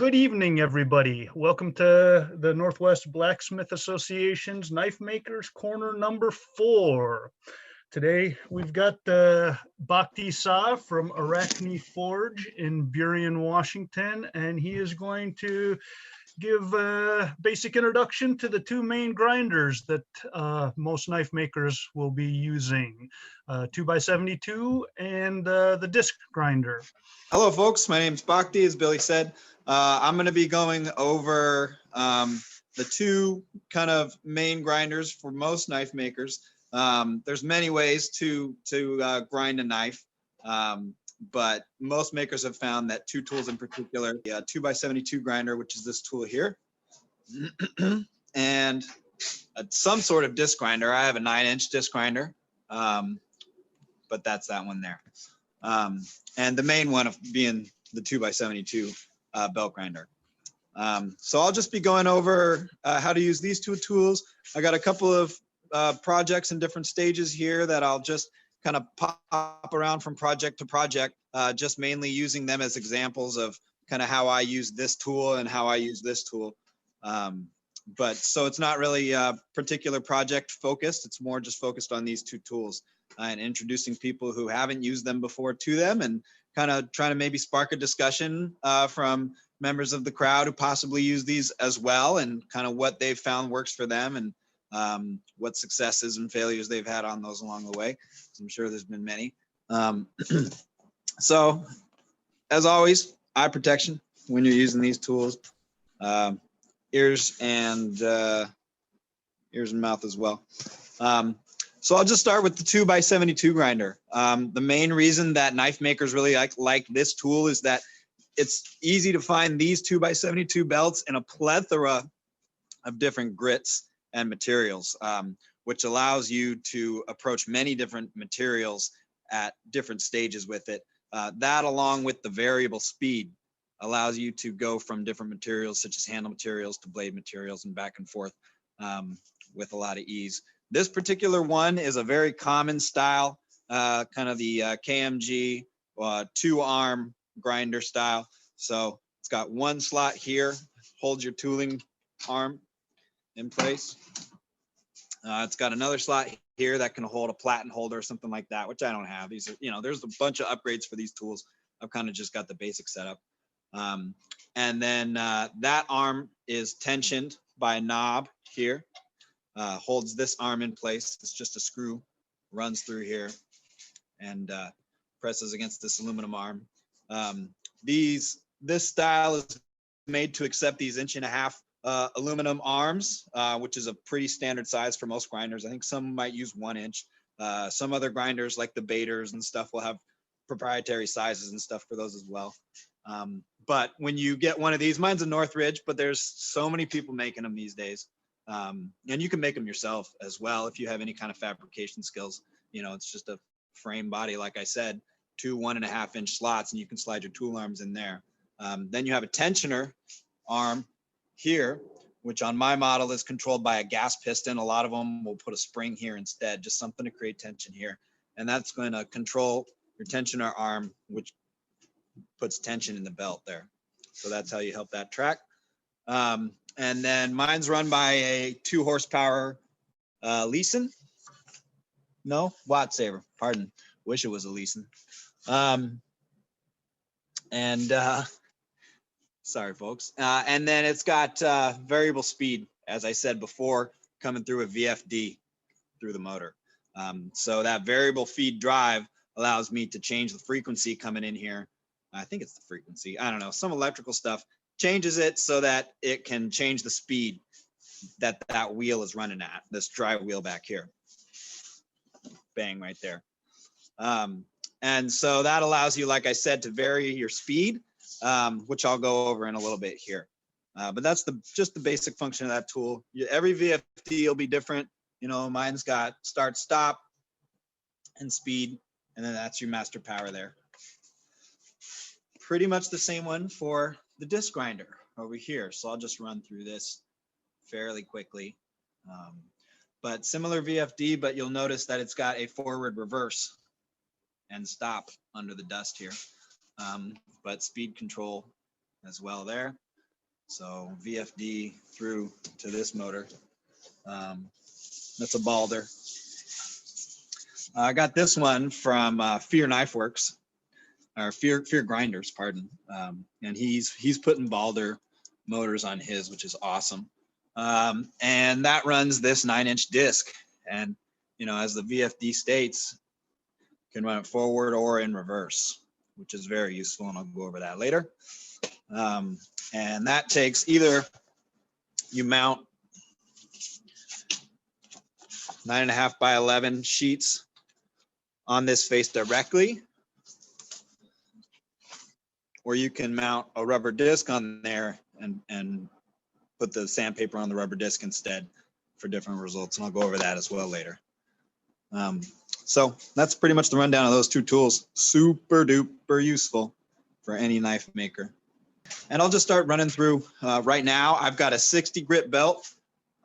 Good evening, everybody. Welcome to the Northwest Blacksmith Association's Knifemakers Corner number 4. Today, we've got Bhakti from Arachne Forge in Burien, Washington, and he is going to give a basic introduction to the two main grinders that most knife makers will be using, 2x72 and the disc grinder. Hello, folks. My name is Bhakti, as Billy said. I'm going to be going over the two kind of main grinders for most knife makers. There's many ways to grind a knife, but most makers have found that two tools in particular, the 2x72 grinder, which is this tool here, and some sort of disc grinder. I have a 9-inch disc grinder, but that's that one there. And the main one of being the 2x72 belt grinder. So I'll just be going over how to use these two tools. I got a couple of projects in different stages here that I'll just kind of pop around from project to project, just mainly using them as examples of kind of how I use this tool and how I use this tool. But so it's not really particular project focused. It's more just focused on these two tools and introducing people who haven't used them before to them, and kind of trying to maybe spark a discussion from members of the crowd who possibly use these as well, and kind of what they've found works for them, and what successes and failures they've had on those along the way. I'm sure there's been many. So as always, eye protection when you're using these tools, ears and mouth as well. So I'll just start with the 2x72 grinder. The main reason that knife makers really like this tool is that it's easy to find these 2x72 belts in a plethora of different grits and materials, which allows you to approach many different materials at different stages with it. That, along with the variable speed, allows you to go from different materials such as handle materials to blade materials and back and forth with a lot of ease. This particular one is a very common style, kind of the KMG 2-arm grinder style. So it's got one slot here, holds your tooling arm in place. It's got another slot here that can hold a platen holder or something like that, which I don't have. These are, there's a bunch of upgrades for these tools. I've kind of just got the basic setup. And then that arm is tensioned by a knob here. Holds this arm in place. It's just a screw, runs through here and presses against this aluminum arm. This style is made to accept these 1.5-inch aluminum arms, which is a pretty standard size for most grinders. I think some might use 1 inch. Some other grinders like the Baiters and stuff will have proprietary sizes and stuff for those as well. But when you get one of these, mine's a Northridge, but there's so many people making them these days. And you can make them yourself as well if you have any kind of fabrication skills. It's just a frame body, like I said, 2 1.5-inch slots, and you can slide your tool arms in there. Then you have a tensioner arm here, which on my model is controlled by a gas piston. A lot of them will put a spring here instead, just something to create tension here. And that's going to control your tensioner arm, which puts tension in the belt there. So that's how you help that track. And then mine's run by a 2-horsepower Leeson. No, Watt Saver. Pardon. Wish it was a Leeson. Sorry, folks. And then it's got variable speed, as I said before, coming through a VFD through the motor. So that variable feed drive allows me to change the frequency coming in here. I think it's the frequency. I don't know. Some electrical stuff changes it so that it can change the speed that that wheel is running at, this drive wheel back here. Bang, right there. And so that allows you, like I said, to vary your speed, which I'll go over in a little bit here. But that's just the basic function of that tool. Every VFD will be different. Mine's got start, stop, and speed, and then that's your master power there. Pretty much the same one for the disc grinder over here. So I'll just run through this fairly quickly. But similar VFD, but you'll notice that it's got a forward, reverse, and stop under the dust here. But speed control as well there. So VFD through to this motor. That's a Balder. I got this one from Fear Knife Works, or Fear Grinders, pardon. And he's putting Balder motors on his, which is awesome. And that runs this 9-inch disc. And as the VFD states, you can run it forward or in reverse, which is very useful, and I'll go over that later. And that takes either you mount 9.5 by 11 sheets on this face directly, or you can mount a rubber disc on there and put the sandpaper on the rubber disc instead for different results. And I'll go over that as well later. So that's pretty much the rundown of those two tools. Super duper useful for any knife maker. And I'll just start running through. Right now, I've got a 60 grit belt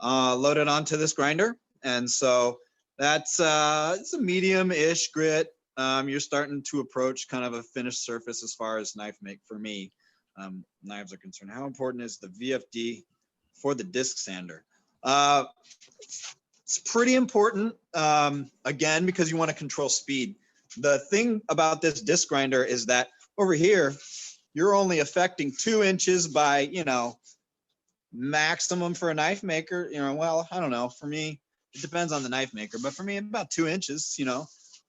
loaded onto this grinder. And so that's it's a medium-ish grit. You're starting to approach kind of a finished surface as far as knife make for me. Knives are concerned. How important is the VFD for the disc sander? It's pretty important, again, because you want to control speed. The thing about this disc grinder is that over here, you're only affecting 2 inches by, maximum for a knife maker. Well, I don't know. For me, it depends on the knife maker, but for me, about 2 inches,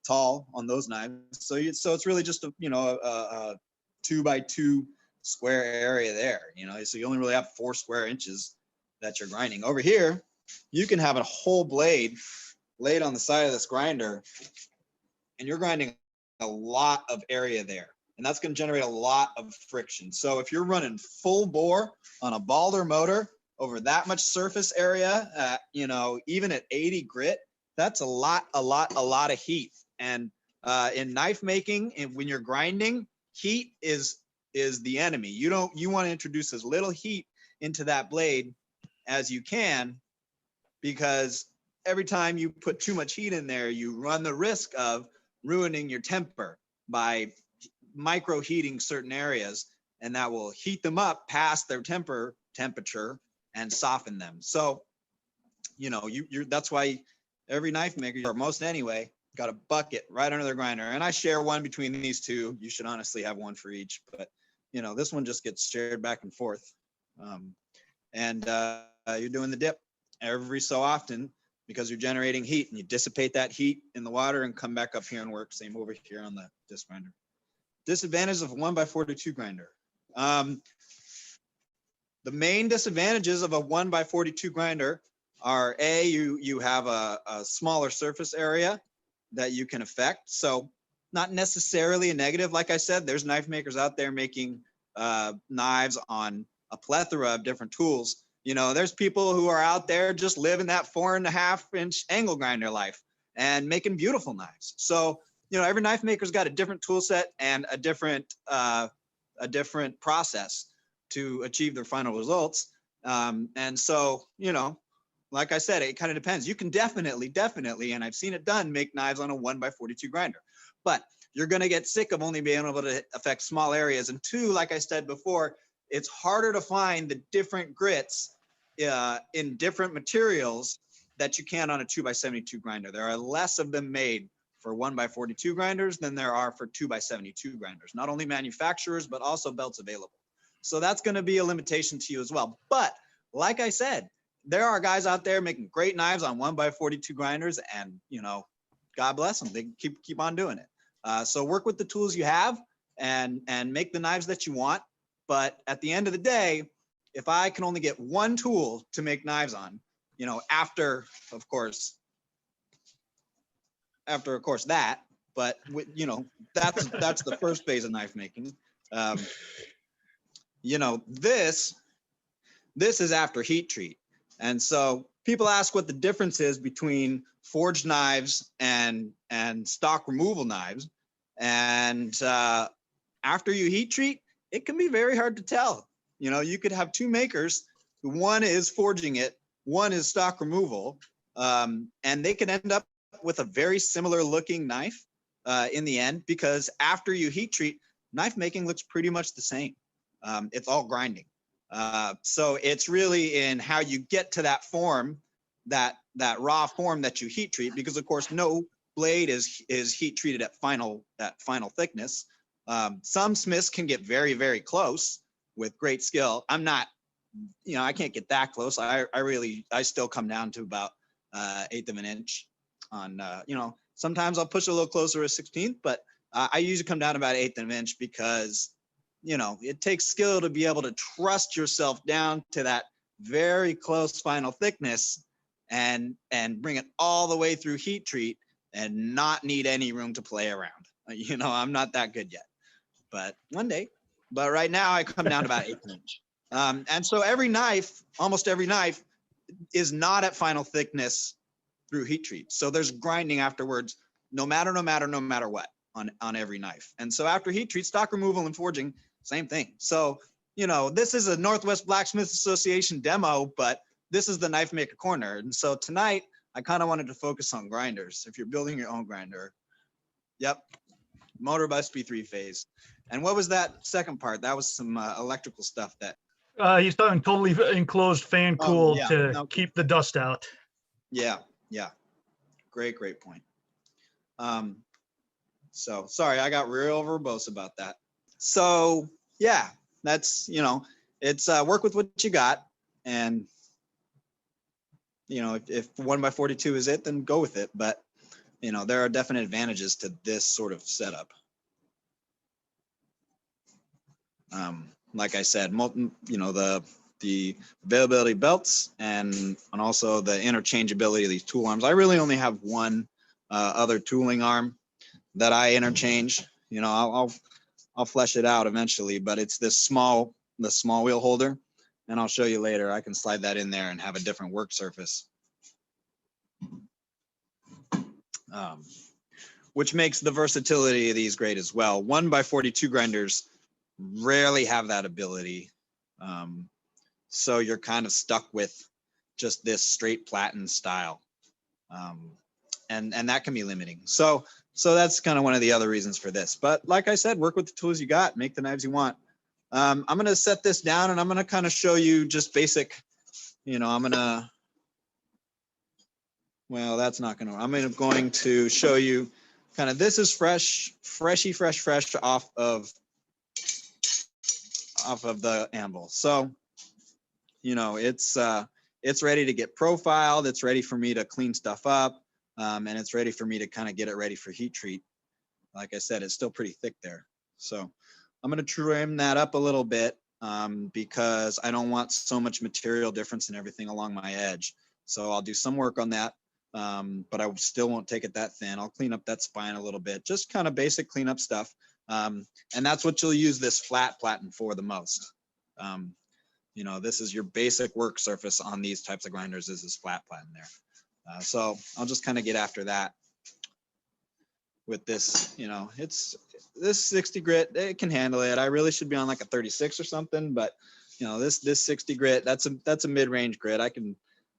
tall on those knives. So it's really just a 2 by 2 square area there. So you only really have 4 square inches that you're grinding. Over here, you can have a whole blade laid on the side of this grinder, and you're grinding a lot of area there, and that's going to generate a lot of friction. So if you're running full bore on a Balder motor over that much surface area, even at 80 grit, that's a lot of heat. And in knife making, and when you're grinding, heat is the enemy. You want to introduce as little heat into that blade as you can, because every time you put too much heat in there, you run the risk of ruining your temper by micro heating certain areas, and that will heat them up past their temperature and soften them. So, that's why every knife maker, or most anyway, got a bucket right under their grinder. And I share one between these two. You should honestly have one for each, but this one just gets shared back and forth. You're doing the dip every so often because you're generating heat, and you dissipate that heat in the water and come back up here and work. Same over here on the disc grinder. Disadvantages of a 1x42 grinder. The main disadvantages of a 1x42 grinder are you have a smaller surface area that you can affect. So not necessarily a negative. Like I said, there's knife makers out there making knives on a plethora of different tools. There's people who are out there just living that 4.5-inch angle grinder life and making beautiful knives. So, every knife maker's got a different tool set and a different process to achieve their final results. And so, like I said, it kind of depends. You can definitely, and I've seen it done, make knives on a 1x42 grinder, but you're going to get sick of only being able to affect small areas. And 2, like I said before, it's harder to find the different grits in different materials that you can on a 2x72 grinder. There are less of them made for 1x42 grinders than there are for 2x72 grinders. Not only manufacturers, but also belts available. So that's going to be a limitation to you as well. But like I said, there are guys out there making great knives on 1x42 grinders, and God bless them. They keep on doing it. So work with the tools you have and make the knives that you want. But at the end of the day, if I can only get one tool to make knives on, after of course that, but that's the first phase of knife making. This is after heat treat. And so people ask what the difference is between forged knives and stock removal knives. And after you heat treat, it can be very hard to tell. You could have 2 makers, one is forging it, one is stock removal, and they can end up with a very similar looking knife in the end, because after you heat treat, knife making looks pretty much the same. It's all grinding. So it's really in how you get to that form, that raw form that you heat treat, because of course no blade is heat treated at final thickness. Some smiths can get very, very close with great skill. I'm not, I can't get that close. I still come down to about 1/8 of an inch on, sometimes I'll push a little closer, a 16th, but I usually come down about 1/8 of an inch because, it takes skill to be able to trust yourself down to that very close final thickness and bring it all the way through heat treat and not need any room to play around. I'm not that good yet, but one day. But right now I come down to about 1/8 inch. And so almost every knife is not at final thickness through heat treat. So there's grinding afterwards, no matter what on every knife. And so after heat treat, stock removal and forging, same thing. So, this is a Northwest Blacksmith Association demo, but this is the Knifemaker Corner. And so tonight I kind of wanted to focus on grinders. If you're building your own grinder, yep, motor must be 3-phase. And what was that second part? That was some electrical stuff that. He's talking totally enclosed fan cooled to keep the dust out. Yeah. Great point. So sorry, I got real verbose about that. So yeah, that's, it's work with what you got. And, if 1x42 is it, then go with it. But, there are definite advantages to this sort of setup. Like I said, the availability of belts and also the interchangeability of these tool arms. I really only have one other tooling arm that I interchange. I'll flesh it out eventually, but it's the small wheel holder, and I'll show you later. I can slide that in there and have a different work surface, which makes the versatility of these great as well. 1x42 grinders rarely have that ability. So you're kind of stuck with just this straight platen style. And that can be limiting. So that's kind of one of the other reasons for this. But like I said, work with the tools you got, make the knives you want. I'm going to set this down and I'm going to kind of show you just basic, I'm going to show you kind of, this is fresh off of the anvil. So, it's ready to get profiled. It's ready for me to clean stuff up. And it's ready for me to kind of get it ready for heat treat. Like I said, it's still pretty thick there. So I'm going to trim that up a little bit because I don't want so much material difference and everything along my edge. So I'll do some work on that, but I still won't take it that thin. I'll clean up that spine a little bit, just kind of basic cleanup stuff. And that's what you'll use this flat platen for the most. This is your basic work surface on these types of grinders, is this flat platen there. So I'll just kind of get after that with this. It's this 60 grit, it can handle it. I really should be on like a 36 or something, but this 60 grit, that's a mid-range grit. I can,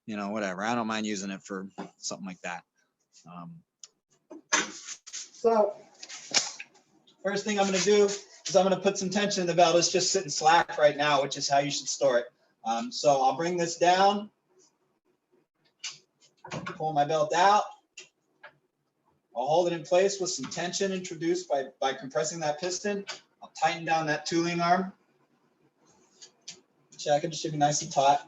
whatever. I don't mind using it for something like that. So first thing I'm going to do is I'm going to put some tension in the belt. It's just sitting slack right now, which is how you should store it. So I'll bring this down. Pull my belt out. I'll hold it in place with some tension introduced by compressing that piston. I'll tighten down that tooling arm. Check it, it should be nice and taut.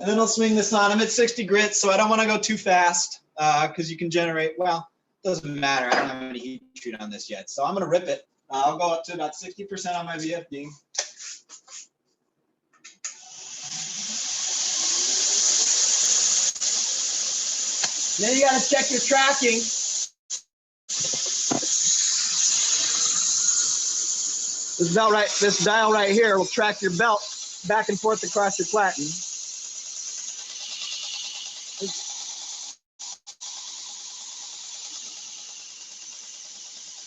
And then I'll swing this on. I'm at 60 grit, so I don't want to go too fast because you can generate, well, doesn't matter. I don't have any heat treat on this yet. So I'm going to rip it. I'll go up to about 60% on my VFD. Then you got to check your tracking. This dial right here will track your belt back and forth across your platen.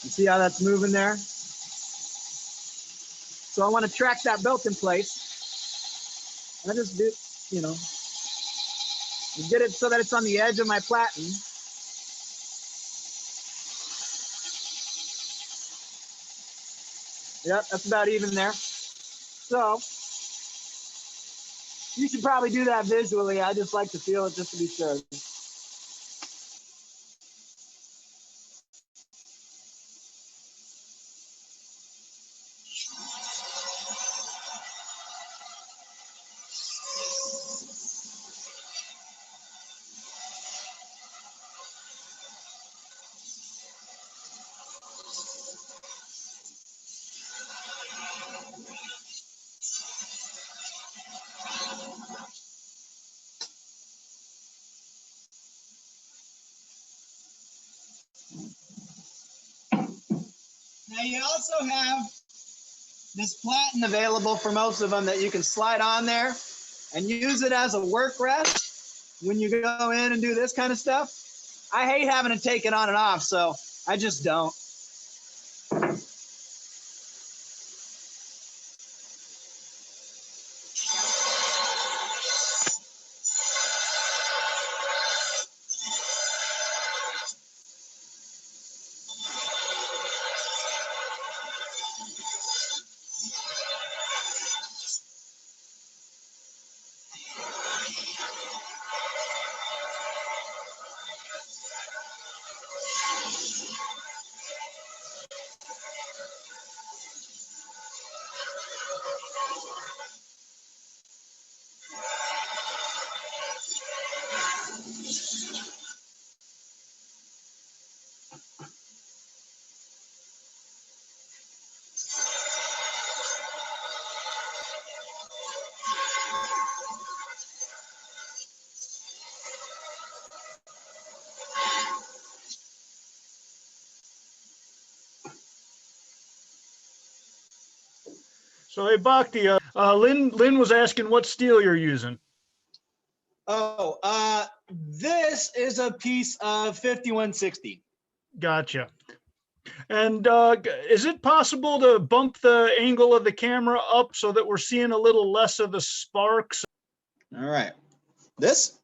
You see how that's moving there? So I want to track that belt in place. I just do, get it so that it's on the edge of my platen. Yep, that's about even there. So You should probably do that visually. I just like to feel it just to be sure. Now you also have this platen available for most of them that you can slide on there and use it as a work rest when you go in and do this kind of stuff. I hate having to take it on and off, so I just don't. So hey, Bhakti, Lynn was asking what steel you're using. Oh, this is a piece of 5160. Gotcha. And is it possible to bump the angle of the camera up so that we're seeing a little less of the sparks? All right. This?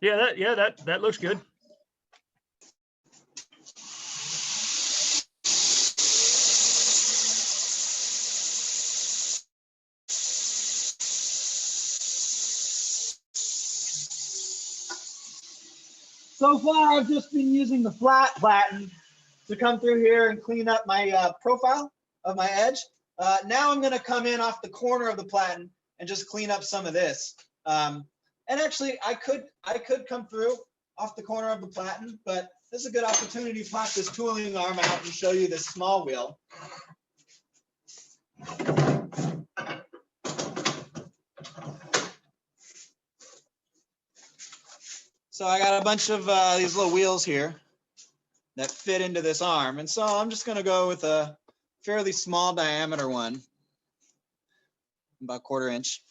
Yeah, that looks good. So far, I've just been using the flat platen to come through here and clean up my profile of my edge. Now I'm going to come in off the corner of the platen and just clean up some of this. And actually, I could come through off the corner of the platen, but this is a good opportunity to pop this tooling arm out and show you this small wheel. So I got a bunch of these little wheels here that fit into this arm. And so I'm just going to go with a fairly small diameter one, about 1/4 inch.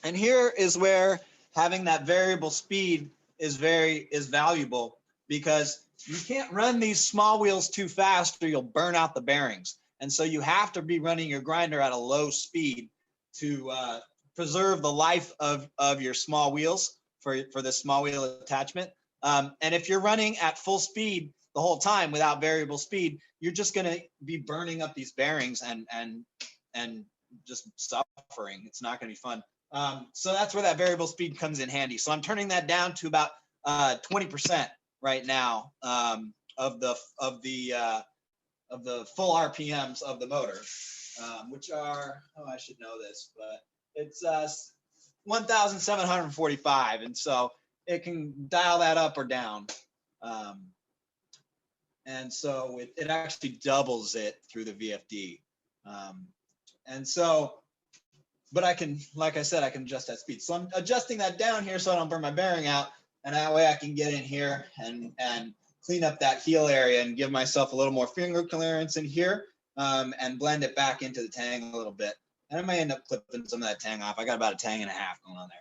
And here is where having that variable speed is valuable, because you can't run these small wheels too fast or you'll burn out the bearings. And so you have to be running your grinder at a low speed to preserve the life of your small wheels for the small wheel attachment. And if you're running at full speed the whole time without variable speed, you're just going to be burning up these bearings and just suffering. It's not going to be fun. So that's where that variable speed comes in handy. So I'm turning that down to about 20% right now of the full RPMs of the motor, which are, oh, I should know this, but it's 1,745, and so it can dial that up or down. And so it actually doubles it through the VFD. And so, but I can, like I said, I can adjust that speed. So I'm adjusting that down here so I don't burn my bearing out. And that way I can get in here and clean up that heel area and give myself a little more finger clearance in here, and blend it back into the tang a little bit. And I may end up clipping some of that tang off. I got about a tang and a half going on there.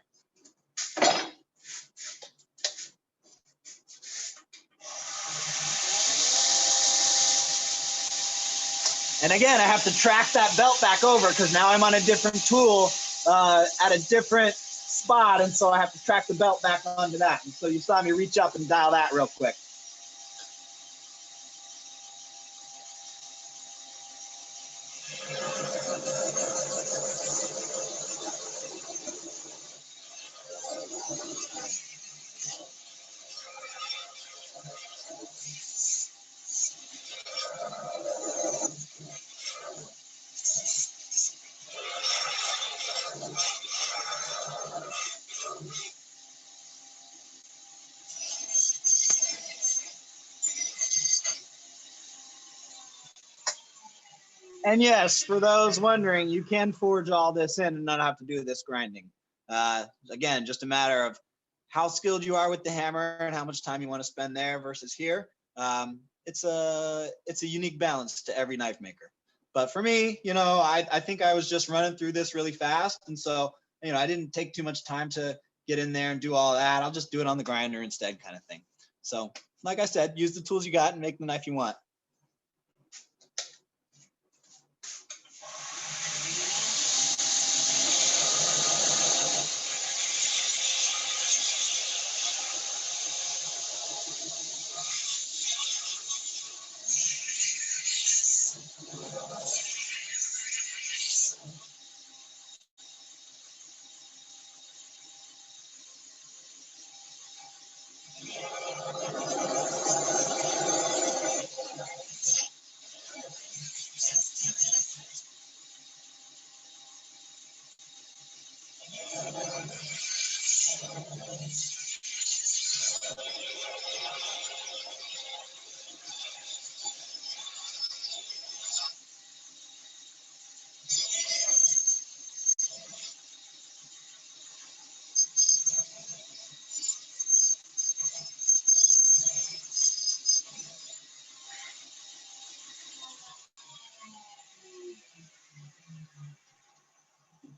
And again, I have to track that belt back over because now I'm on a different tool at a different spot, and so I have to track the belt back onto that. And so you saw me reach up and dial that real quick. And yes, for those wondering, you can forge all this in and not have to do this grinding. Again, just a matter of how skilled you are with the hammer and how much time you want to spend there versus here. It's a unique balance to every knife maker. But for me, I think I was just running through this really fast. And so, I didn't take too much time to get in there and do all that. I'll just do it on the grinder instead, kind of thing. So like I said, use the tools you got and make the knife you want.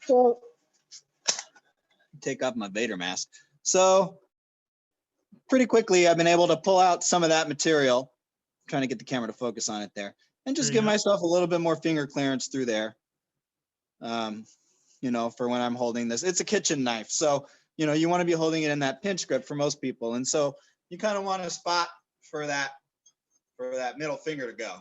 So take off my Vader mask. So pretty quickly, I've been able to pull out some of that material, I'm trying to get the camera to focus on it there, and just give myself a little bit more finger clearance through there. For when I'm holding this, it's a kitchen knife. So, you want to be holding it in that pinch grip for most people. And so you kind of want a spot for that middle finger to go.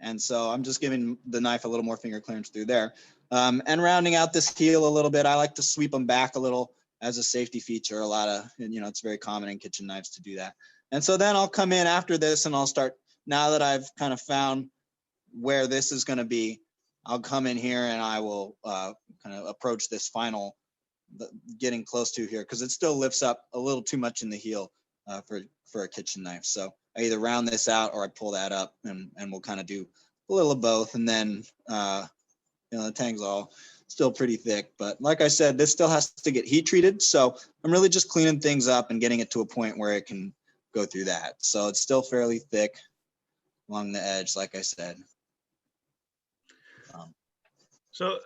And so I'm just giving the knife a little more finger clearance through there. And rounding out this heel a little bit, I like to sweep them back a little as a safety feature. It's very common in kitchen knives to do that. And so then I'll come in after this and I'll start, now that I've kind of found where this is going to be, I'll come in here and I will kind of approach this final, getting close to here, because it still lifts up a little too much in the heel for a kitchen knife. So I either round this out or I pull that up, and we'll kind of do a little of both. And then, the tang's all still pretty thick, but like I said, this still has to get heat treated. So I'm really just cleaning things up and getting it to a point where it can go through that. So it's still fairly thick along the edge, like I said. So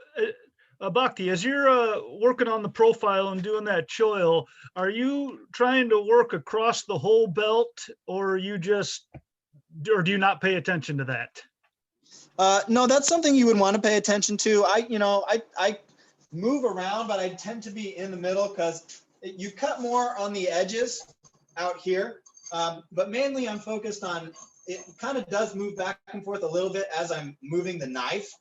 Bhakti, as you're working on the profile and doing that choil, are you trying to work across the whole belt, or do you not pay attention to that? No, that's something you would want to pay attention to. I move around, but I tend to be in the middle because you cut more on the edges out here. But mainly I'm focused on, it kind of does move back and forth a little bit as I'm moving the knife.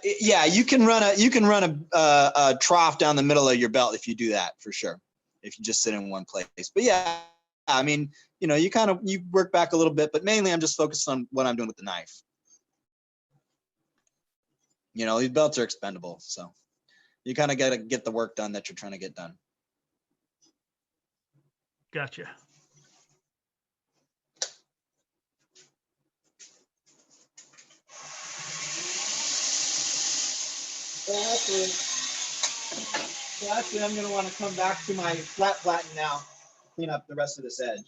You can run a trough down the middle of your belt if you do that, for sure, if you just sit in one place. But yeah, I mean, you work back a little bit, but mainly I'm just focused on what I'm doing with the knife. These belts are expendable, so you kind of got to get the work done that you're trying to get done. Gotcha. So actually, I'm going to want to come back to my flat platen now, clean up the rest of this edge.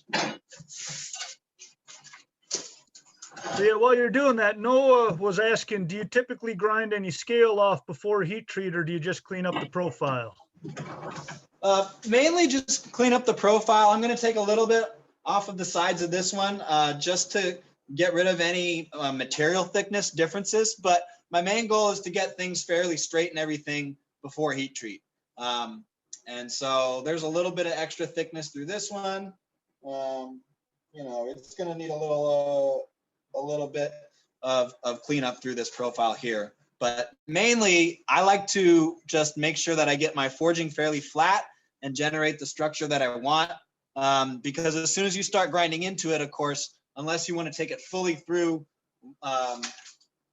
So yeah, while you're doing that, Noah was asking, do you typically grind any scale off before heat treat, or do you just clean up the profile? Mainly just clean up the profile. I'm going to take a little bit off of the sides of this one just to get rid of any material thickness differences. But my main goal is to get things fairly straight and everything before heat treat. And so there's a little bit of extra thickness through this one. You know, it's going to need a little bit of cleanup through this profile here. But mainly, I like to just make sure that I get my forging fairly flat and generate the structure that I want. Because as soon as you start grinding into it, of course, unless you want to take it fully through a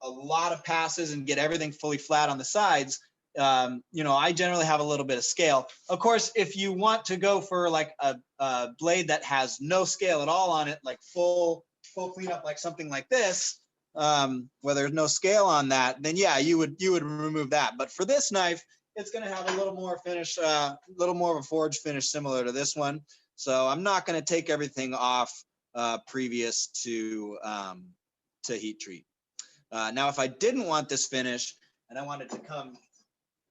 lot of passes and get everything fully flat on the sides, you know, I generally have a little bit of scale. Of course, if you want to go for like a blade that has no scale at all on it, like full cleanup, like something like this, where there's no scale on that, then yeah, you would remove that. But for this knife, it's going to have a little more finish, a little more of a forged finish similar to this one. So I'm not going to take everything off previous to heat treat. Now, if I didn't want this finish and I wanted to come,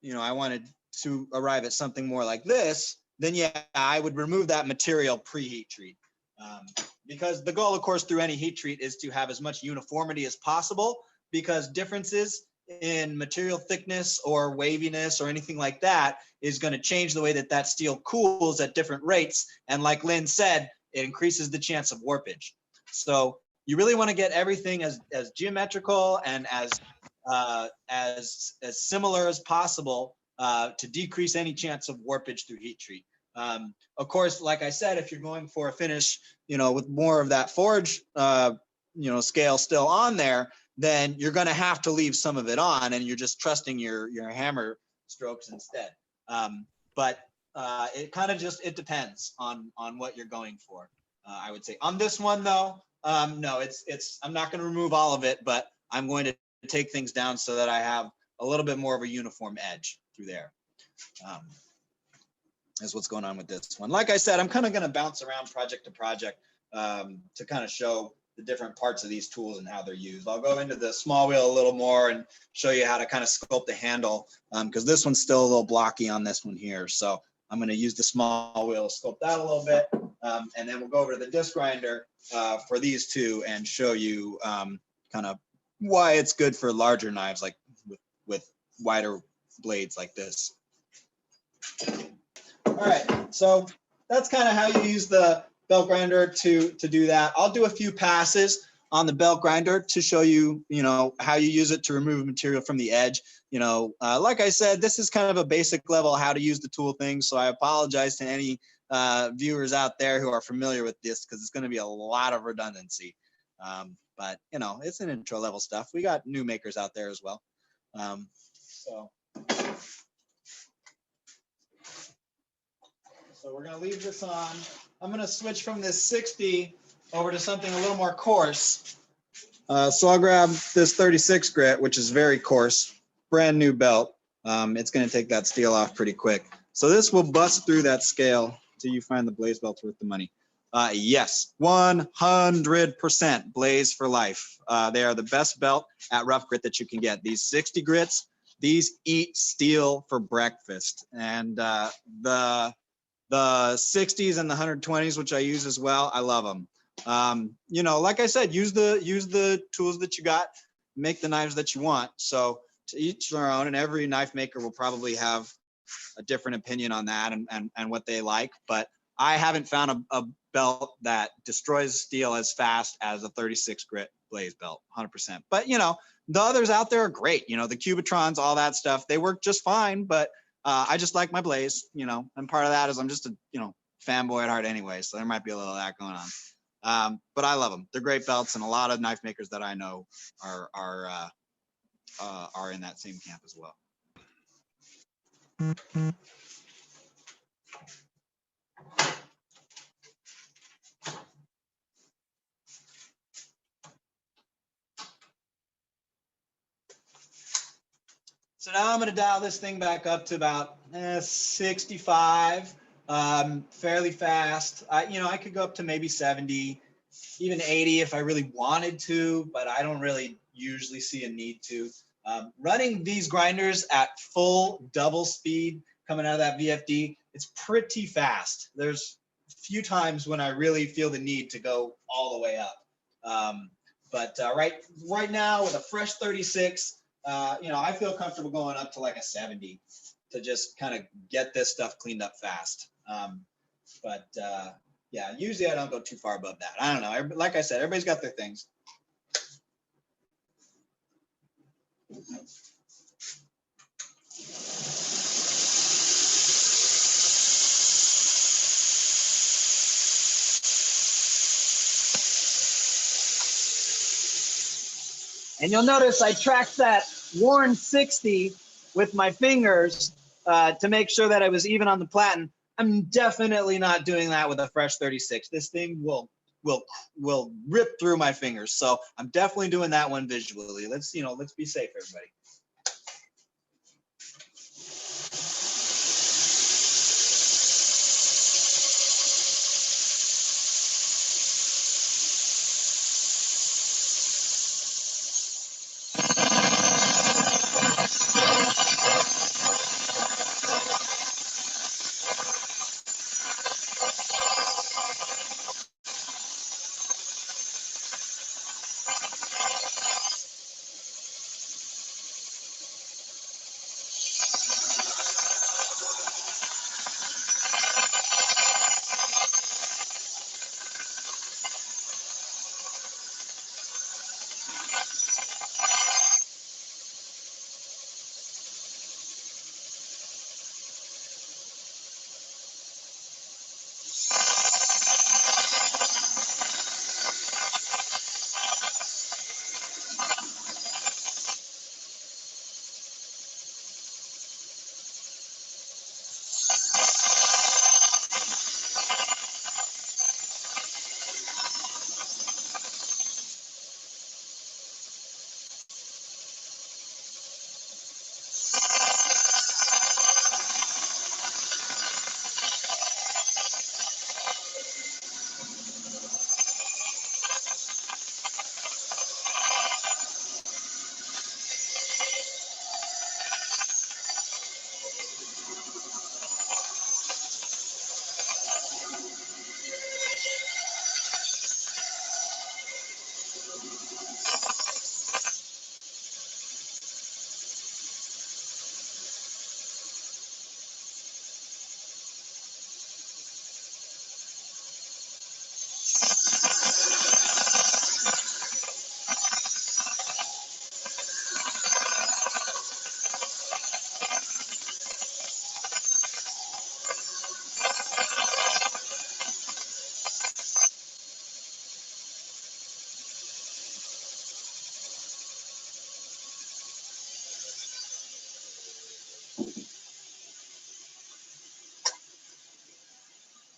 you know, I wanted to arrive at something more like this, then yeah, I would remove that material pre-heat treat. Because the goal, of course, through any heat treat is to have as much uniformity as possible, because differences in material thickness or waviness or anything like that is going to change the way that that steel cools at different rates. And like Lynn said, it increases the chance of warpage. So you really want to get everything as geometrical and as similar as possible to decrease any chance of warpage through heat treat. Of course, like I said, if you're going for a finish, you know, with more of that forge, you know, scale still on there, then you're going to have to leave some of it on, and you're just trusting your hammer strokes instead. But it kind of just, it depends on what you're going for. I would say on this one though, no, I'm not going to remove all of it, but I'm going to take things down so that I have a little bit more of a uniform edge through there. Is what's going on with this one. Like I said, I'm kind of going to bounce around project to project to kind of show the different parts of these tools and how they're used. I'll go into the small wheel a little more and show you how to kind of sculpt the handle, because this one's still a little blocky on this one here. So I'm going to use the small wheel, sculpt that a little bit, and then we'll go over to the disc grinder for these two and show you kind of why it's good for larger knives, like with wider blades like this. All right, so that's kind of how you use the belt grinder to do that. I'll do a few passes on the belt grinder to show you, you know, how you use it to remove material from the edge. You know, like I said, this is kind of a basic level how to use the tool thing. So I apologize to any viewers out there who are familiar with this, because it's going to be a lot of redundancy. But, you know, it's an intro level stuff. We got new makers out there as well. So we're going to leave this on. I'm going to switch from this 60 over to something a little more coarse. So I'll grab this 36 grit, which is very coarse, brand new belt. It's going to take that steel off pretty quick. So this will bust through that scale till you find the Blaze belts worth the money. Yes, 100% Blaze for life. They are the best belt at rough grit that you can get. These 60 grits, these eat steel for breakfast. And the 60s and the 120s, which I use as well, I love them. You know, like I said, use the tools that you got, make the knives that you want. So to each their own, and every knife maker will probably have a different opinion on that and what they like. But I haven't found a belt that destroys steel as fast as a 36 grit Blaze belt, 100%. But you know, the others out there are great. You know, the Cubitrons, all that stuff, they work just fine. But I just like my Blaze, you know, and part of that is I'm just a, you know, fanboy at heart anyway. So there might be a little of that going on. But I love them. They're great belts, and a lot of knife makers that I know are in that same camp as well. So now I'm going to dial this thing back up to about 65, fairly fast. You know, I could go up to maybe 70, even 80 if I really wanted to, but I don't really usually see a need to. Running these grinders at full double speed coming out of that VFD, it's pretty fast. There's a few times when I really feel the need to go all the way up. But right now with a fresh 36, you know, I feel comfortable going up to like a 70 to just kind of get this stuff cleaned up fast. Yeah, usually I don't go too far above that. I don't know. Like I said, everybody's got their things. And you'll notice I tracked that worn 60 with my fingers to make sure that I was even on the platen. I'm definitely not doing that with a fresh 36. This thing will rip through my fingers. So I'm definitely doing that one visually. Let's be safe, everybody.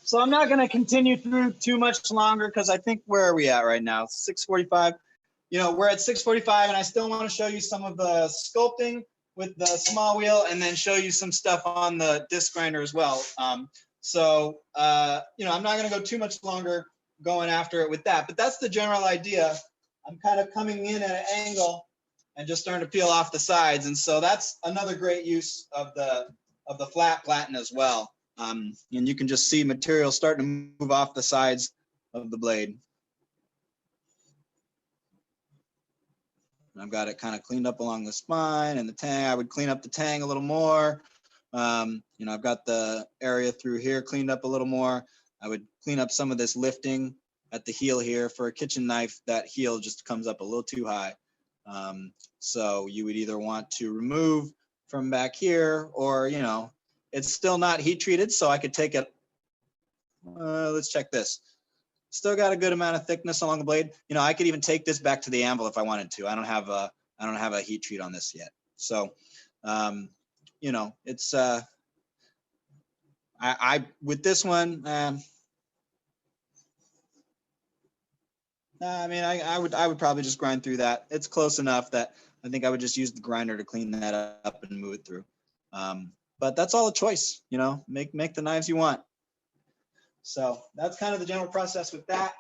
So I'm not going to continue through too much longer because I think, where are we at right now? 6:45. We're at 6:45 and I still want to show you some of the sculpting with the small wheel and then show you some stuff on the disc grinder as well. I'm not going to go too much longer going after it with that, but that's the general idea. I'm kind of coming in at an angle and just starting to peel off the sides. And so that's another great use of the flat platen as well. And you can just see material starting to move off the sides of the blade. And I've got it kind of cleaned up along the spine and the tang. I would clean up the tang a little more. I've got the area through here cleaned up a little more. I would clean up some of this lifting at the heel here. For a kitchen knife, that heel just comes up a little too high. So you would either want to remove from back here, or, it's still not heat treated, so I could take it. Let's check this. Still got a good amount of thickness along the blade. I could even take this back to the anvil if I wanted to. I don't have a heat treat on this yet. So, it's I with this one. I would probably just grind through that. It's close enough that I think I would just use the grinder to clean that up and move it through. But that's all a choice, make the knives you want. So that's kind of the general process with that.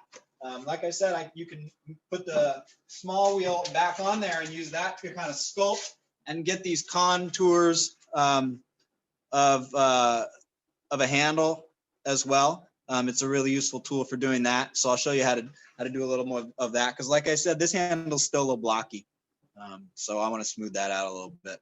Like I said, you can put the small wheel back on there and use that to kind of sculpt and get these contours of a handle as well. It's a really useful tool for doing that. So I'll show you how to do a little more of that. Because like I said, this handle's still a little blocky. So I want to smooth that out a little bit.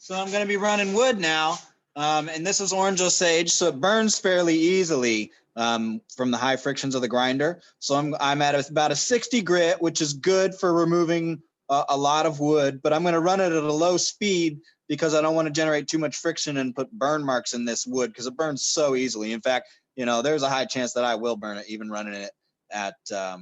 So I'm going to be running wood now. And this is orange osage, so it burns fairly easily from the high frictions of the grinder. So I'm at about a 60 grit, which is good for removing a lot of wood, but I'm going to run it at a low speed because I don't want to generate too much friction and put burn marks in this wood because it burns so easily. In fact, you know, there's a high chance that I will burn it even running it at a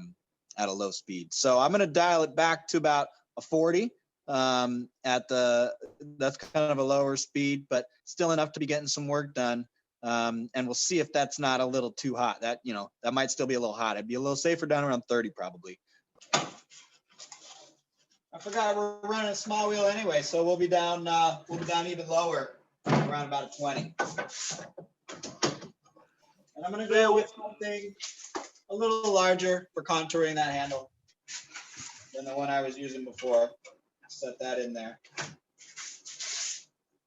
low speed. So I'm going to dial it back to about a 40 that's kind of a lower speed, but still enough to be getting some work done. And we'll see if that's not a little too hot. That, you know, that might still be a little hot. It'd be a little safer down around 30 probably. I forgot we're running a small wheel anyway, so we'll be down even lower, around about a 20. And I'm gonna go with something a little larger for contouring that handle than the one I was using before. Set that in there.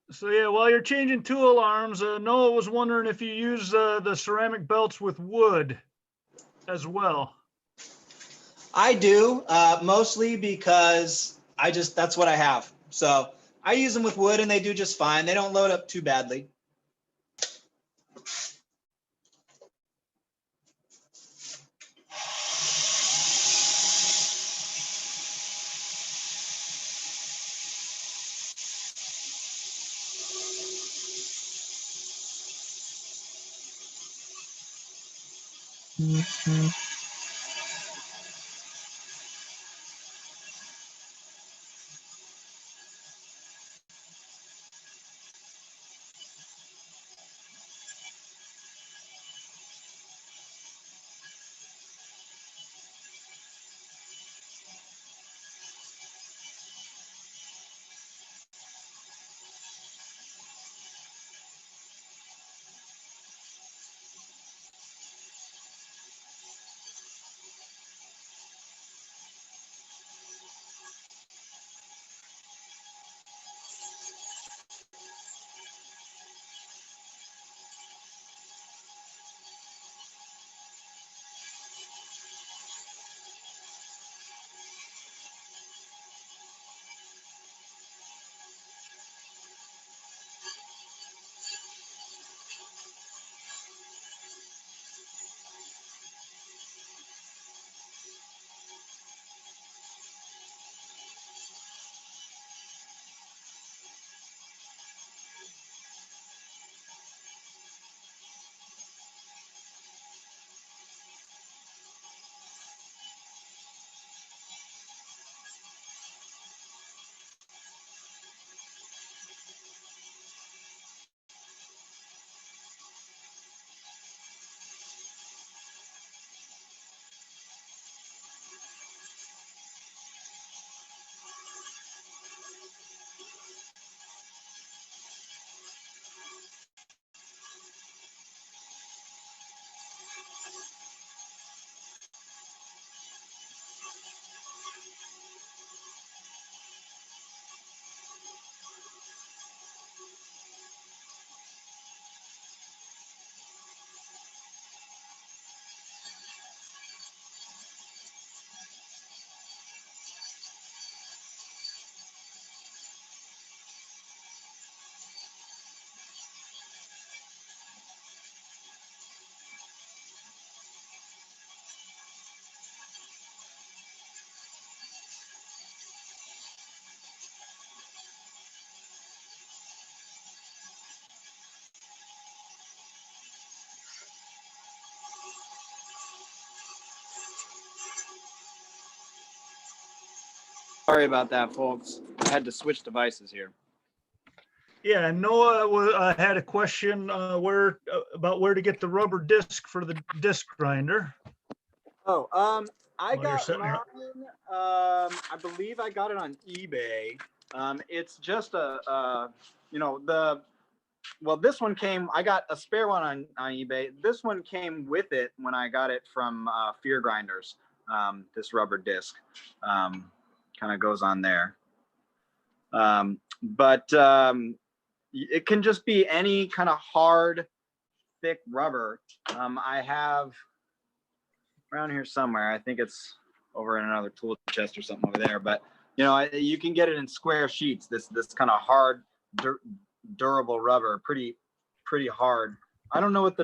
So yeah, while you're changing tool arms, Noah was wondering if you use the ceramic belts with wood as well. I do, mostly because that's what I have. So I use them with wood and they do just fine. They don't load up too badly. Sorry about that, folks. I had to switch devices here. Yeah, Noah had a question about where to get the rubber disc for the disc grinder. Oh, I While you're got setting mine. her I believe I got it on eBay. It's just this one came. I got a spare one on eBay. This one came with it when I got it from Fear Grinders. This rubber disc kind of goes on there. But it can just be any kind of hard, thick rubber. I have around here somewhere. I think it's over in another tool chest or something over there. But you know, you can get it in square sheets. This kind of hard durable rubber, pretty hard. I don't know what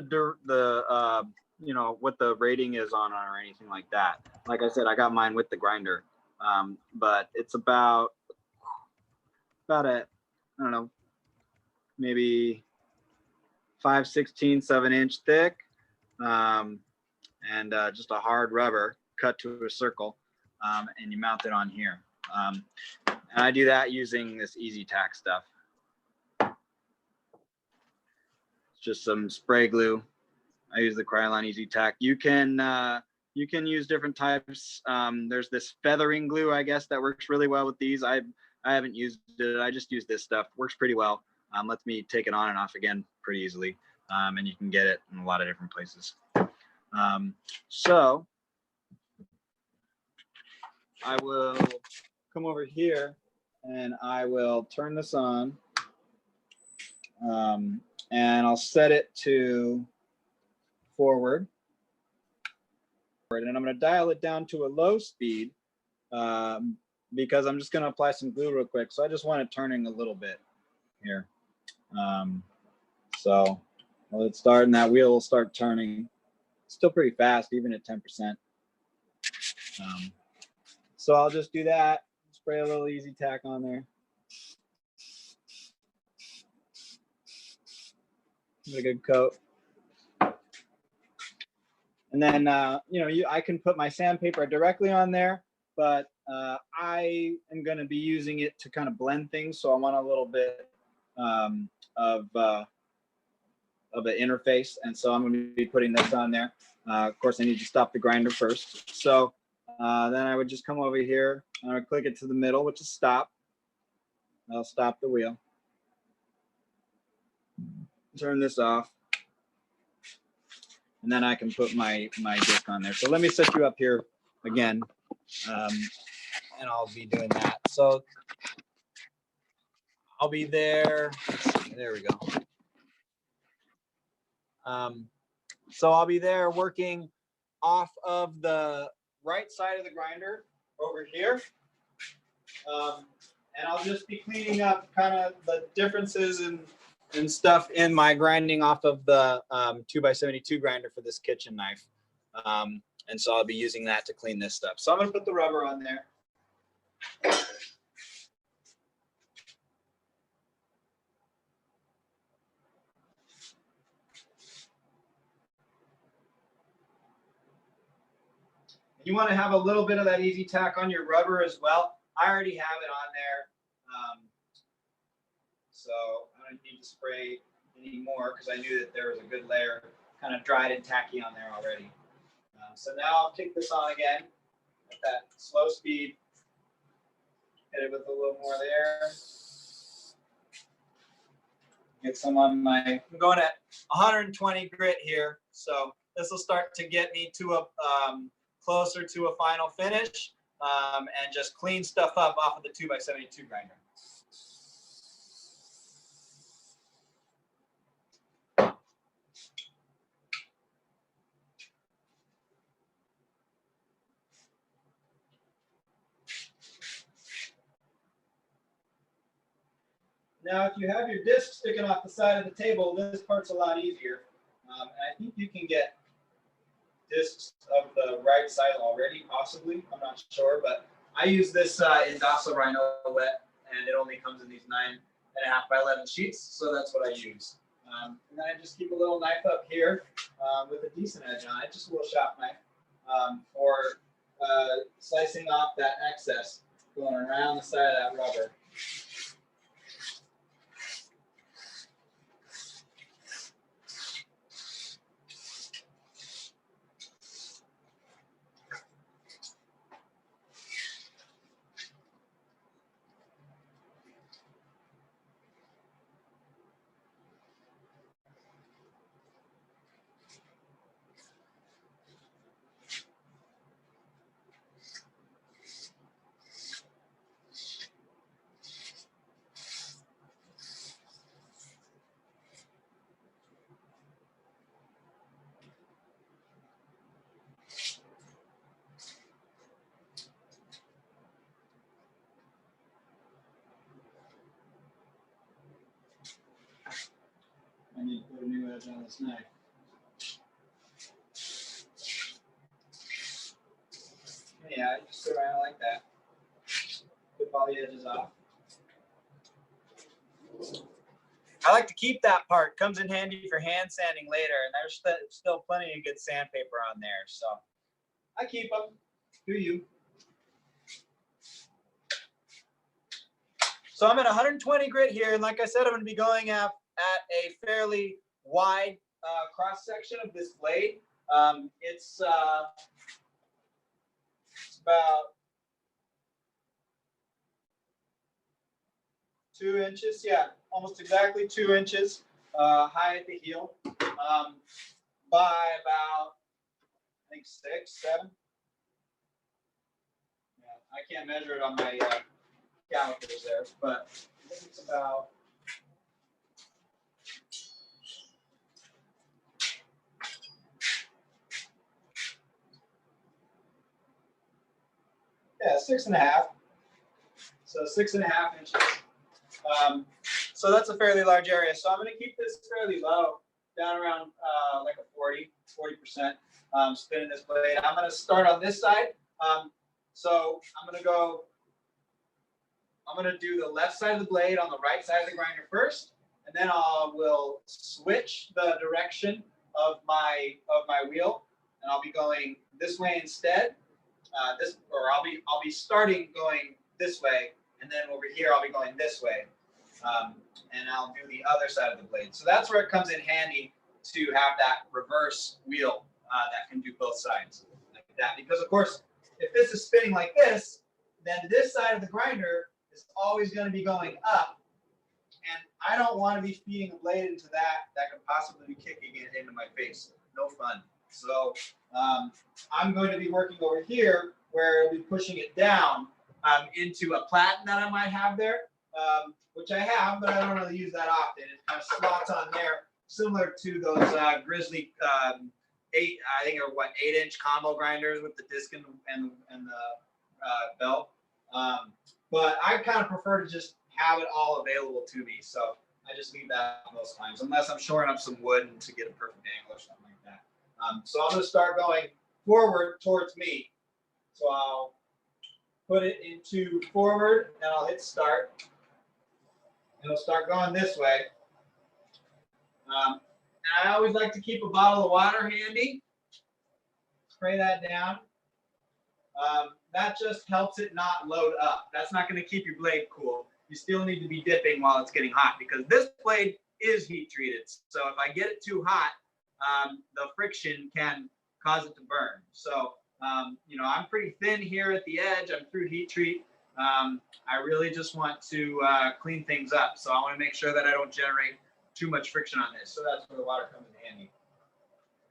you know, what the rating is on or anything like that. Like I said, I got mine with the grinder, but it's about a, I don't know, maybe 5/16, 7-inch thick, and just a hard rubber cut to a circle, and you mount it on here. And I do that using this Easy Tack stuff. It's just some spray glue. I use the Krylon Easy Tack. You can use different types. There's this feathering glue, I guess, that works really well with these. I haven't used it. I just use this stuff. Works pretty well. Lets me take it on and off again pretty easily. And you can get it in a lot of different places. So I will come over here and I will turn this on. And I'll set it to forward. And I'm going to dial it down to a low speed because I'm just going to apply some glue real quick. So I just want it turning a little bit here. So let it start, and that wheel will start turning. Still pretty fast, even at 10%. So I'll just do that. Spray a little Easy Tack on there. Give it a good coat. And then, you know, I can put my sandpaper directly on there, but I am going to be using it to kind of blend things. So I want a little bit of an interface. And so I'm going to be putting this on there. Of course, I need to stop the grinder first. So then I would just come over here. I would click it to the middle, which is stop. I'll stop the wheel. Turn this off. And then I can put my disc on there. So let me set you up here again, and I'll be doing that. So I'll be there. There we go. So I'll be there working off of the right side of the grinder over here. And I'll just be cleaning up kind of the differences and stuff in my grinding off of the 2x72 grinder for this kitchen knife. And so I'll be using that to clean this stuff. So I'm going to put the rubber on there. You want to have a little bit of that Easy Tack on your rubber as well. I already have it on there. So I don't need to spray anymore because I knew that there was a good layer kind of dried and tacky on there already. So now I'll kick this on again at that slow speed. Hit it with a little more there. Get some on I'm going at 120 grit here. So this will start to get me to a closer to a final finish and just clean stuff up off of the 2x72 grinder. Now, if you have your disc sticking off the side of the table, this part's a lot easier. And I think you can get discs of the right side already, possibly. I'm not sure, but I use this Indasa Rhino wet, and it only comes in these 9.5 by 11 sheets, so that's what I use. And then I just keep a little knife up here with a decent edge on it, just a little shop knife for slicing off that excess going around the side of that rubber. I need to put a new edge on this knife. Yeah, just go around like that. Flip all the edges off. I like to keep that part. Comes in handy for hand sanding later, and there's still plenty of good sandpaper on there. So I keep them. Do you? So I'm at 120 grit here, and like I said, I'm going to be going at a fairly wide cross section of this blade. It's about 2 inches, yeah, almost exactly 2 inches high at the heel, by about, I think 6, 7. Yeah, I can't measure it on my calipers there, but I think it's about. Yeah, 6.5. So 6.5 inches. So that's a fairly large area. So I'm going to keep this fairly low, down around like a 40%, spinning this blade. I'm going to start on this side. So I'm going to do the left side of the blade on the right side of the grinder first, and then will switch the direction of my wheel, and I'll be going this way instead. I'll be starting going this way, and then over here I'll be going this way, and I'll do the other side of the blade. So that's where it comes in handy to have that reverse wheel that can do both sides like that. Because of course, if this is spinning like this, then this side of the grinder is always going to be going up, and I don't want to be feeding a blade into that could possibly be kicking it into my face. No fun. So I'm going to be working over here where I'll be pushing it down into a platen that I might have there, which I have, but I don't really use that often. It kind of slots on there, similar to those Grizzly 8-inch combo grinders with the disc and the belt. But I kind of prefer to just have it all available to me. So I just leave that most times, unless I'm shoring up some wood to get a perfect angle or something like that. So I'm going to start going forward towards me. So I'll put it into forward, and I'll hit start. And it'll start going this way. And I always like to keep a bottle of water handy. Spray that down. That just helps it not load up. That's not going to keep your blade cool. You still need to be dipping while it's getting hot, because this blade is heat treated. So if I get it too hot, the friction can cause it to burn. So, I'm pretty thin here at the edge. I'm through heat treat. I really just want to clean things up. So I want to make sure that I don't generate too much friction on this. So that's where the water comes in handy.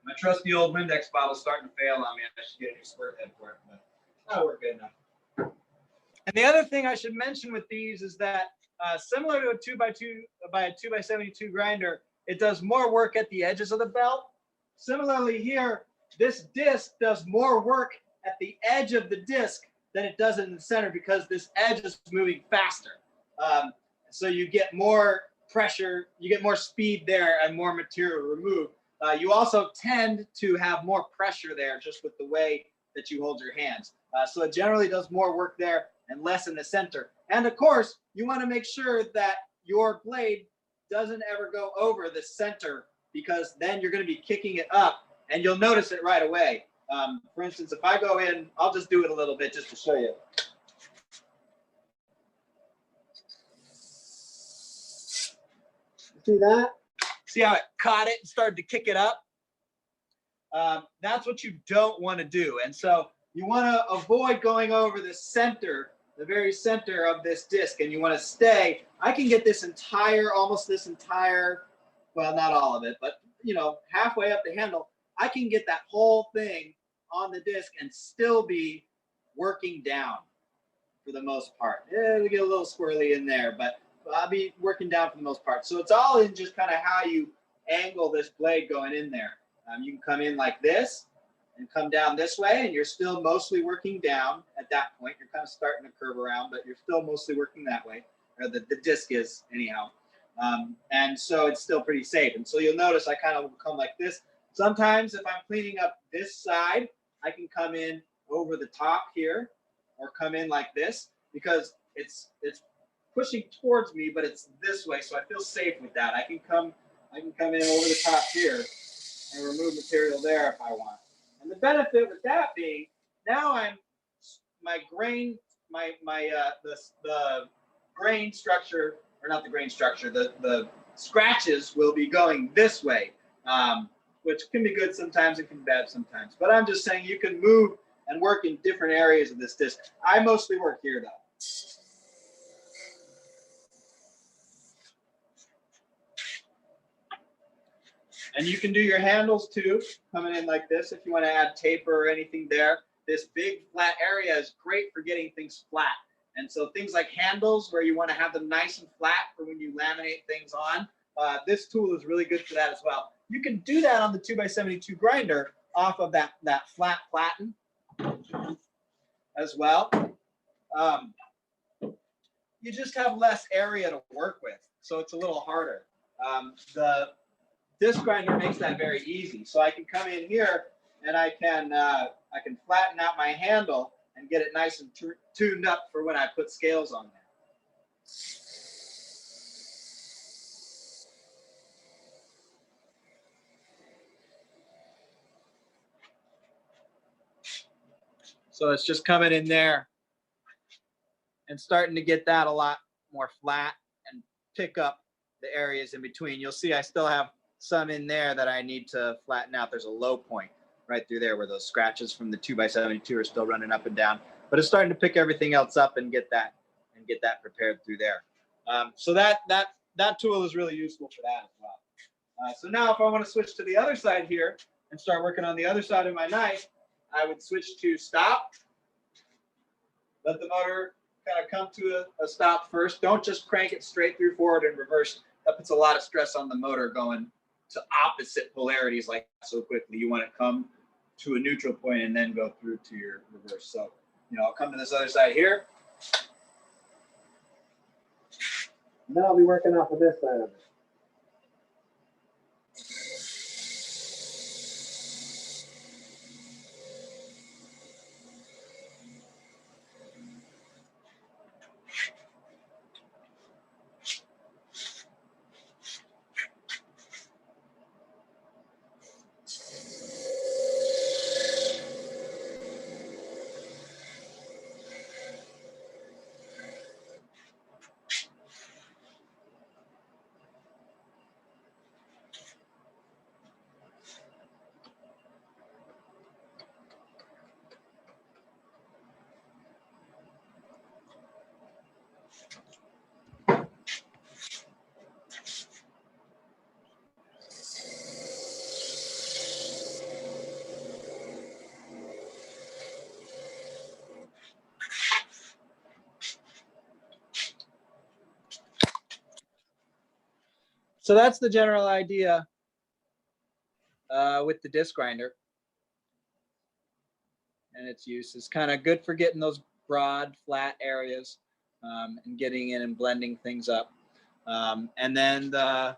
My trusty old Windex bottle is starting to fail on me. I should get a new squirt head for it, but that'll work good enough. And the other thing I should mention with these is that similar to a 2x2 by a 2x72 grinder, it does more work at the edges of the belt. Similarly here, this disc does more work at the edge of the disc than it does in the center, because this edge is moving faster. So you get more pressure, you get more speed there, and more material removed. You also tend to have more pressure there just with the way that you hold your hands. So it generally does more work there and less in the center. And of course, you want to make sure that your blade doesn't ever go over the center, because then you're going to be kicking it up and you'll notice it right away. For instance, if I go in, I'll just do it a little bit just to show you. See that? See how it caught it and started to kick it up? That's what you don't want to do. And so you want to avoid going over the center, the very center of this disc, and you want to stay. I can get this entire, well, not all of it, but halfway up the handle. I can get that whole thing on the disc and still be working down for the most part. We get a little squirrely in there, but I'll be working down for the most part. So it's all in just kind of how you angle this blade going in there. You can come in like this and come down this way, and you're still mostly working down at that point. You're kind of starting to curve around, but you're still mostly working that way, or the disc is anyhow. And so it's still pretty safe. And so you'll notice I kind of come like this. Sometimes if I'm cleaning up this side, I can come in over the top here or come in like this because it's pushing towards me, but it's this way. So I feel safe with that. I can come in over the top here and remove material there if I want. And the benefit with that being, now the grain structure, or not the grain structure, the scratches will be going this way, which can be good sometimes and can be bad sometimes. But I'm just saying you can move and work in different areas of this disc. I mostly work here though. And you can do your handles too, coming in like this if you want to add taper or anything there. This big flat area is great for getting things flat. And so things like handles where you want to have them nice and flat for when you laminate things on, this tool is really good for that as well. You can do that on the 2x72 grinder off of that flat platen as well. You just have less area to work with, so it's a little harder. The disc grinder makes that very easy. So I can come in here and I can flatten out my handle and get it nice and tuned up for when I put scales on there. So it's just coming in there and starting to get that a lot more flat and pick up the areas in between. You'll see I still have some in there that I need to flatten out. There's a low point right through there where those scratches from the 2x72 are still running up and down, but it's starting to pick everything else up and get that prepared through there. So that tool is really useful for that as well. So now if I want to switch to the other side here and start working on the other side of my knife, I would switch to stop. Let the motor kind of come to a stop first. Don't just crank it straight through forward and reverse. That puts a lot of stress on the motor going to opposite polarities like so quickly. You want to come to a neutral point and then go through to your reverse. So, I'll come to this other side here. And then I'll be working off of this side of it. So that's the general idea with the disc grinder and its use. It's kind of good for getting those broad, flat areas and getting in and blending things up. And then the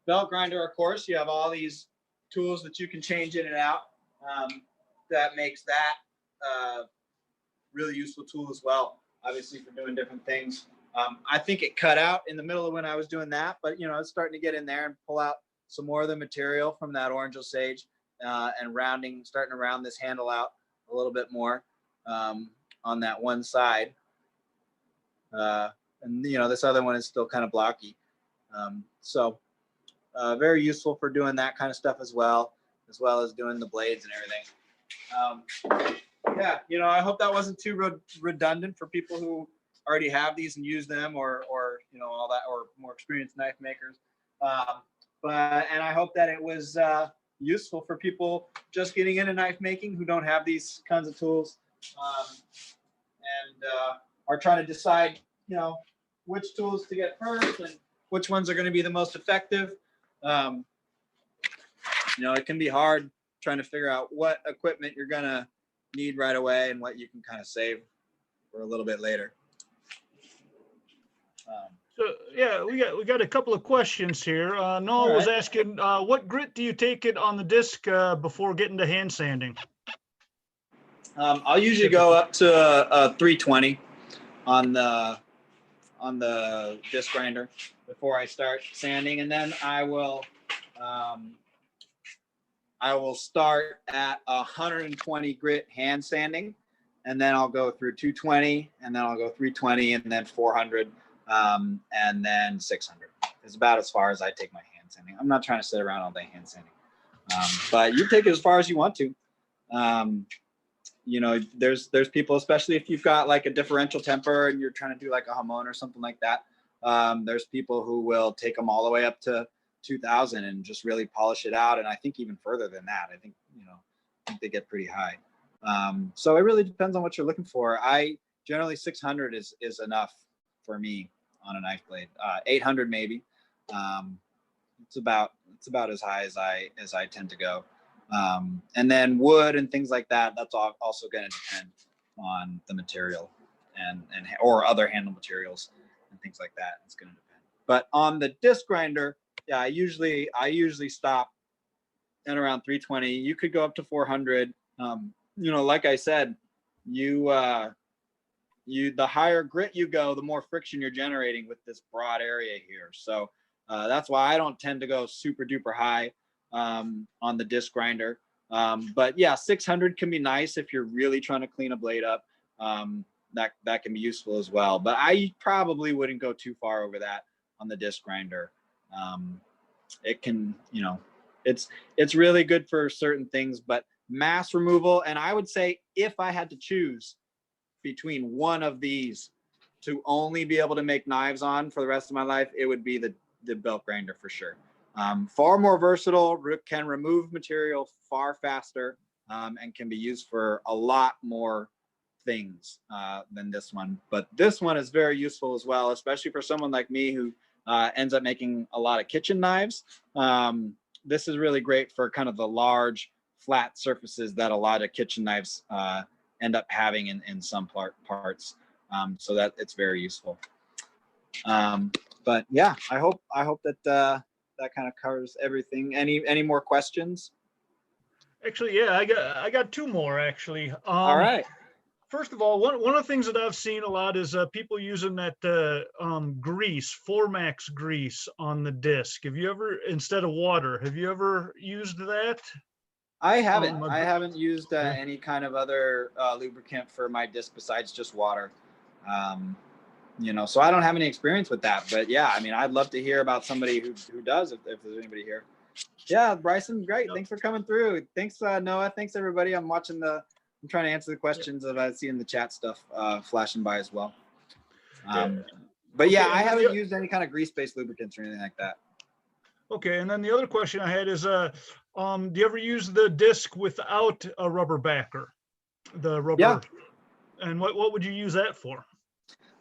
belt grinder, of course, you have all these tools that you can change in and out. That makes that really useful tool as well, obviously for doing different things. I think it cut out in the middle of when I was doing that, but it's starting to get in there and pull out some more of the material from that orange Osage and starting to round this handle out a little bit more on that one side. And this other one is still kind of blocky. So very useful for doing that kind of stuff as well as doing the blades and everything. Yeah, I hope that wasn't too redundant for people who already have these and use them, or all that, or more experienced knife makers. And I hope that it was useful for people just getting into knife making who don't have these kinds of tools and are trying to decide, which tools to get first and which ones are going to be the most effective. It can be hard trying to figure out what equipment you're going to need right away and what you can kind of save for a little bit later. So yeah, we got a couple of questions here. Noah All was right. asking, what grit do you take it on the disc before getting to hand sanding? I'll usually go up to a 320 on the disc grinder before I start sanding, and then I will start at 120 grit hand sanding, and then I'll go through 220, and then I'll go 320, and then 400, and then 600. It's about as far as I take my hand sanding. I'm not trying to sit around all day hand sanding, but you take it as far as you want to. You know, there's people, especially if you've got like a differential temper and you're trying to do like a Hamon or something like that. There's people who will take them all the way up to 2000 and just really polish it out. And I think even further than that, I think they get pretty high. So it really depends on what you're looking for. I generally 600 is enough for me on a knife blade. 800 maybe. It's about as high as I tend to go. And then wood and things like that, that's also going to depend on the material and or other handle materials and things like that. It's going to depend. But on the disc grinder, yeah, I usually stop at around 320. You could go up to 400. Like I said, the higher grit you go, the more friction you're generating with this broad area here. So that's why I don't tend to go super duper high on the disc grinder. But yeah, 600 can be nice if you're really trying to clean a blade up. That can be useful as well. But I probably wouldn't go too far over that on the disc grinder. It can, it's really good for certain things, but mass removal. And I would say if I had to choose between one of these to only be able to make knives on for the rest of my life, it would be the belt grinder for sure. Far more versatile, can remove material far faster, and can be used for a lot more things than this one. But this one is very useful as well, especially for someone like me who ends up making a lot of kitchen knives. This is really great for kind of the large flat surfaces that a lot of kitchen knives end up having in some parts. So that it's very useful. But yeah, I hope that that kind of covers everything. Any more questions? Actually, yeah, I got two more actually. All right. First of all, one of the things that I've seen a lot is people using that grease, Formax grease on the disc. Have you ever, instead of water, have you ever used that? I haven't used any kind of other lubricant for my disc besides just water. So I don't have any experience with that. But yeah, I mean, I'd love to hear about somebody who does, if there's anybody here. Yeah, Bryson, great. Thanks for coming through. Thanks, Noah. Thanks, everybody. I'm trying to answer the questions that I see in the chat stuff flashing by as well. But yeah, I haven't used any kind of grease-based lubricants or anything like that. Okay, and then the other question I had is, do you ever use the disc without a rubber backer? The rubber. Yeah. And what would you use that for?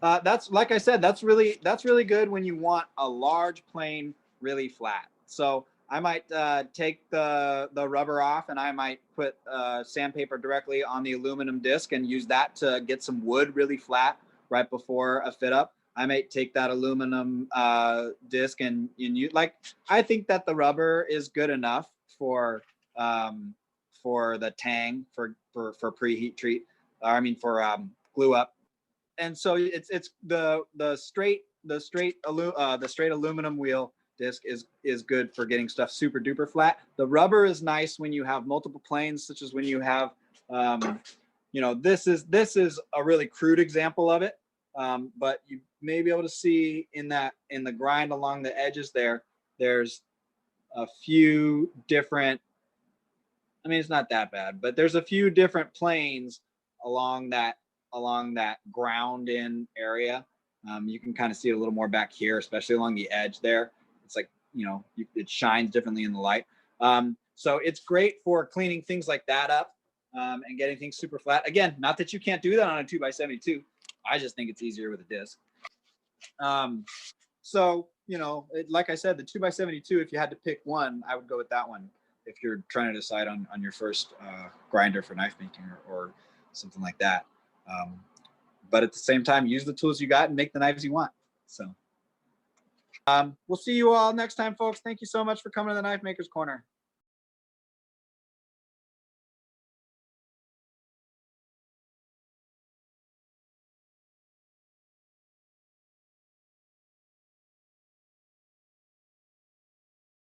That's, like I said, that's really good when you want a large plane really flat. So I might take the rubber off, and I might put sandpaper directly on the aluminum disc and use that to get some wood really flat right before a fit up. I might take that aluminum disc and you I think that the rubber is good enough for the tang for preheat treat. For glue up. And so it's the straight aluminum wheel disc is good for getting stuff super duper flat. The rubber is nice when you have multiple planes, such as when you have this is a really crude example of it. But you may be able to see in the grind along the edges there's a few different, it's not that bad, but there's a few different planes along that ground in area. You can kind of see it a little more back here, especially along the edge there. It's like, it shines differently in the light. So it's great for cleaning things like that up and getting things super flat. Again, not that you can't do that on a 2x72. I just think it's easier with a disc. So, like I said, the 2x72, if you had to pick one, I would go with that one if you're trying to decide on your first grinder for knife making or something like that. But at the same time, use the tools you got and make the knives you want. So, We'll see you all next time, folks. Thank you so much for coming to the Knife Maker's Corner.